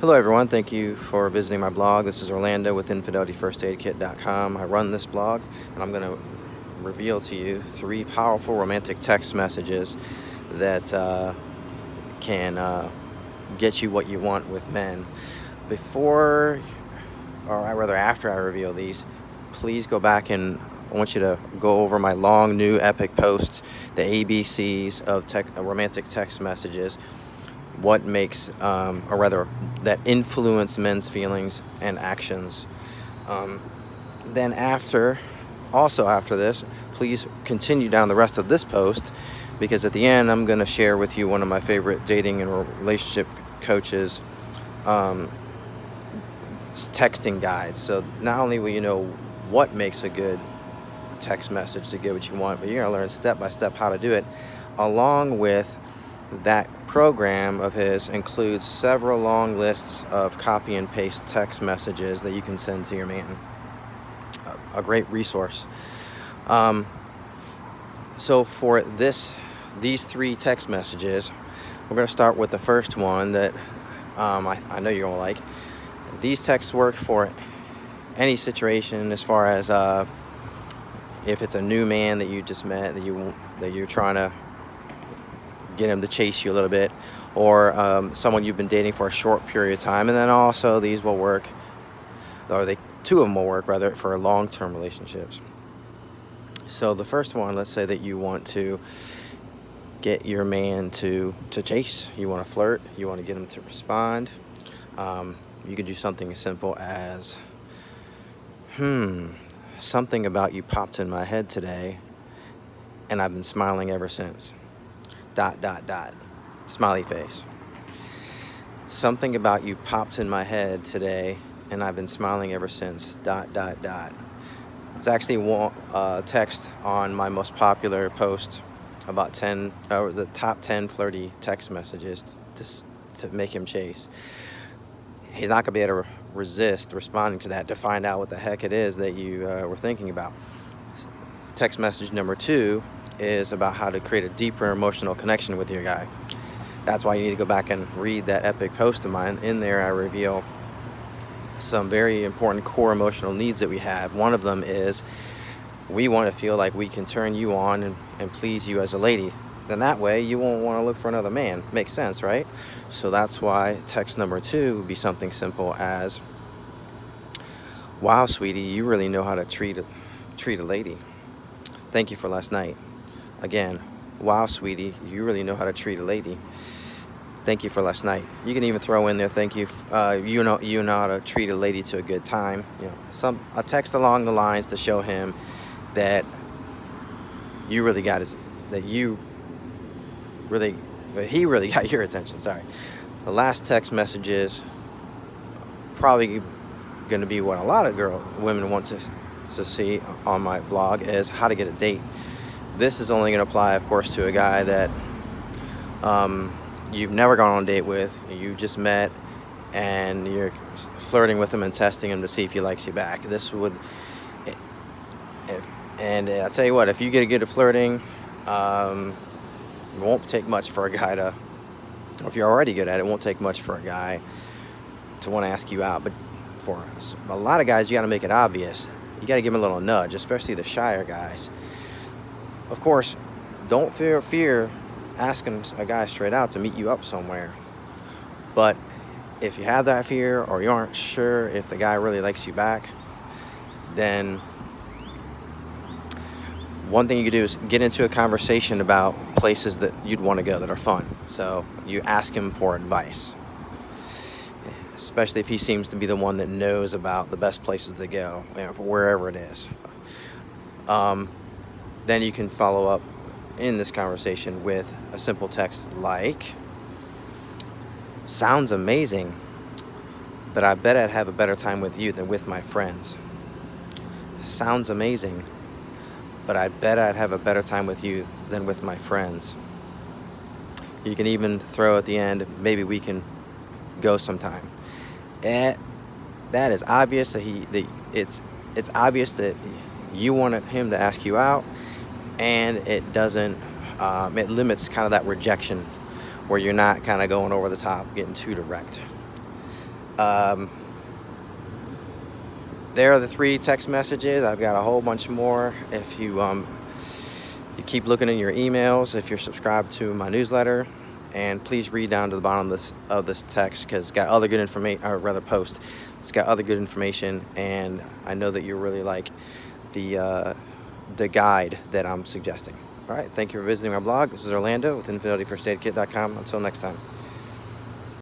Hello, everyone. Thank you for visiting my blog. This is Orlando with InfidelityFirstAidKit.com. I run this blog, and I'm going to reveal to you 3 powerful romantic text messages that can get you what you want with men. Before, or rather after I reveal these, please go back and I want you to go over my long, new, epic post, the ABCs of romantic text messages. What makes, or rather, that influence men's feelings and actions. Then also after this, please continue down the rest of this post, because at the end I'm going to share with you one of my favorite dating and relationship coaches texting guides. So not only will you know what makes a good text message to get what you want, but you're going to learn step by step how to do it, along with that program of his includes several long lists of copy and paste text messages that you can send to your man. A great resource. So for these 3 text messages, we're going to start with the first one that I know you're going to like. These texts work for any situation, as far as if it's a new man that you just met, that you're trying to get him to chase you a little bit, or someone you've been dating for a short period of time. And then also these will work, or 2 of them will work rather, for long-term relationships. So the first one, let's say that you want to get your man to chase, you want to flirt, you want to get him to respond. You can do something as simple as, something about you popped in my head today, and I've been smiling ever since. ... Smiley face. Something about you popped in my head today, and I've been smiling ever since ... It's actually one text on my most popular post about the top 10 flirty text messages to make him chase. He's not going to be able to resist responding to that, to find out what the heck it is that you were thinking about. Text message number 2 is about how to create a deeper emotional connection with your guy. That's why you need to go back and read that epic post of mine. In there, I reveal some very important core emotional needs that we have. One of them is we want to feel like we can turn you on and please you as a lady. Then that way you won't want to look for another man. Makes sense, right? So that's why text number 2 would be something simple as, wow, sweetie, you really know how to treat a lady. Thank you for last night. Again, wow, sweetie, you really know how to treat a lady. Thank you for last night. You can even throw in there, thank you. You know how to treat a lady to a good time. A text along the lines to show him that he really got your attention. Sorry. The last text message is probably going to be what a lot of women want to see on my blog, is how to get a date. This is only going to apply, of course, to a guy that you've never gone on a date with, you just met, and you're flirting with him and testing him to see if he likes you back. And I'll tell you what, if you get good at flirting, it won't take much for a guy to, or if you're already good at it, it won't take much for a guy to want to ask you out. But for a lot of guys, you got to make it obvious. You got to give them a little nudge, especially the shyer guys. Of course, don't fear asking a guy straight out to meet you up somewhere. But if you have that fear, or you aren't sure if the guy really likes you back, then one thing you could do is get into a conversation about places that you'd want to go that are fun. So you ask him for advice, especially if he seems to be the one that knows about the best places to go, wherever it is. Then you can follow up in this conversation with a simple text like, sounds amazing, but I bet I'd have a better time with you than with my friends. Sounds amazing, but I bet I'd have a better time with you than with my friends. You can even throw at the end, maybe we can go sometime. And that is obvious that it's obvious that you wanted him to ask you out, and it limits kind of that rejection where you're not kind of going over the top, getting too direct. Um, there are the 3 text messages. I've got a whole bunch more. If you keep looking in your emails, if you're subscribed to my newsletter, and please read down to the bottom of this text, because it's got other good information, or rather post. It's got other good information, and I know that you really like the guide that I'm suggesting. All right, thank you for visiting my blog. This is Orlando with infidelityfirstaidkit.com. Until next time.